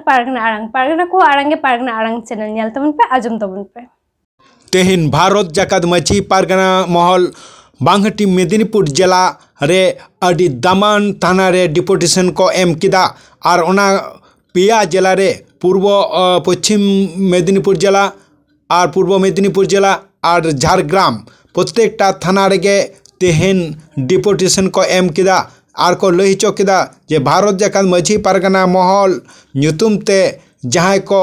pargana ko arang ge pargana arang channel nyal tabun pe ajum tabun pe तेहिन Bharat जाकत मछी पारगना महल बांगहटी मेदिनीपुर जिला रे अडी दामान थाना रे डिपुटेशन को एम किदा और ओना पिया जिला रे पूर्व पश्चिम मेदिनीपुर जिला और पूर्व मेदिनीपुर जिला और झारग्राम प्रत्येकटा थाना रे तेहिन डिपुटेशन को एम किदा और को लई हचो किदा जे भारत जाकत मछी पारगना महल ᱧᱩᱛᱩᱢ ते जहां को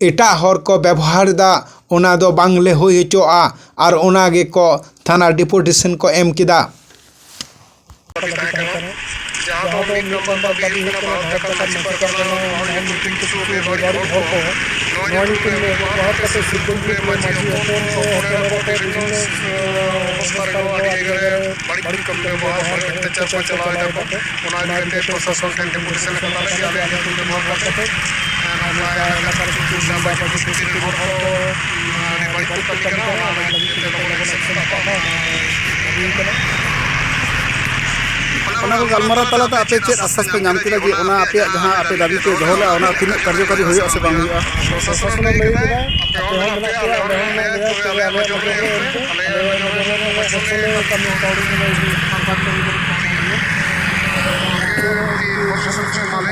एटा हर को व्यवहार दा ओना दो बांगले हो हचोआ और ओना गे को थाना डिपुटेशन को एम किदा गलमारा तलाते आपे चेक आश्वास पे नाम किया कि ओना आपे जहां आपे दाबी पे दोहला ओना तीन कार्यकारी होय से बांग हुआ प्रशासन ने लई दिला आपे हम ना के हम ना गया चले आले कमी काउडी में प्रशासन से माले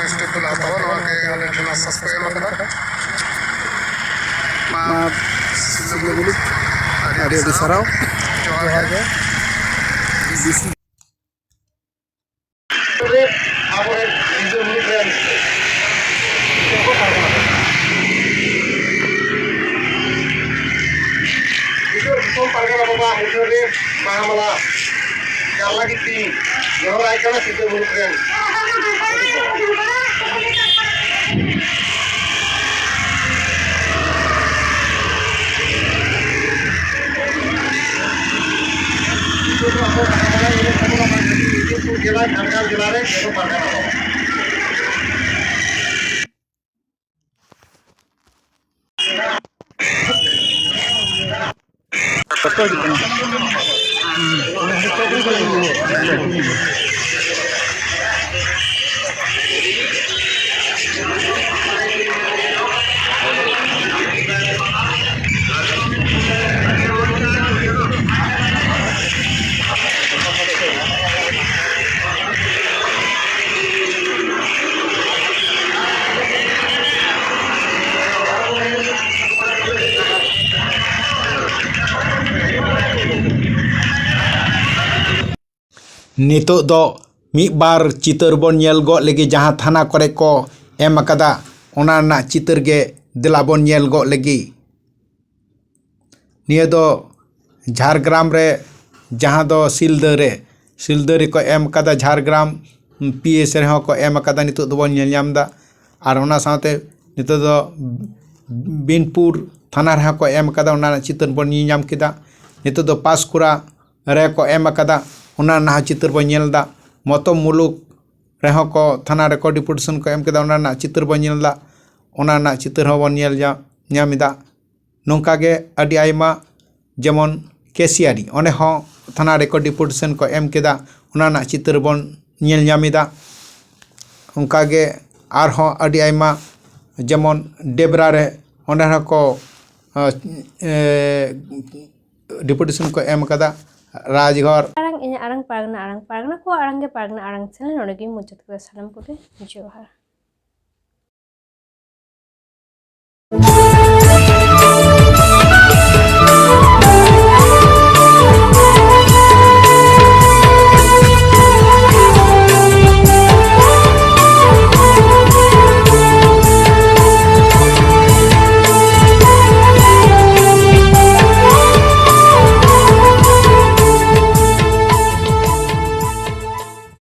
स्टेप लाता हुआ के आले ना सस्पेंड होता मा सिग्नल आदि सराव जोहार के नितो दो मिद बार चितर बन नेल गो लगी जहां थाना करे को एम अकदा ओना ना चितर गे दिला बन नेल गो लगी निये दो झारग्राम रे जहां दो सिलदरे को एम अकदा झारग्राम पीएस रे हो को एम अकदा नितो दो बन नेल नामदा और ओना साथे नितो दो बिनपुर थाना रे को एम अकदा ओना ना चितर बन नाम किदा नितो दो पासकुरा रे को एम अकदा ओना ना चित्र बन नेलदा मतम मुलुक रेहो को थाना रे को डिपुटेशन को एम केदा ओना ना चित्र बन नेलदा ओना ना चित्र हो बन नेल ᱧᱟᱢᱤदा नोंका गे अडी आयमा जेमन केसियारी ओने हो थाना रे को डिपुटेशन को एम केदा ओना ना चित्र बन नेल ᱧᱟᱢᱤदा उनका गे आर हो अडी आयमा जेमन डेबरा रे ओने को डिपुटेशन को एम केदा राजघर arang pargana ko arang ge pargana arang channel node ge mujud ko salam ko de johar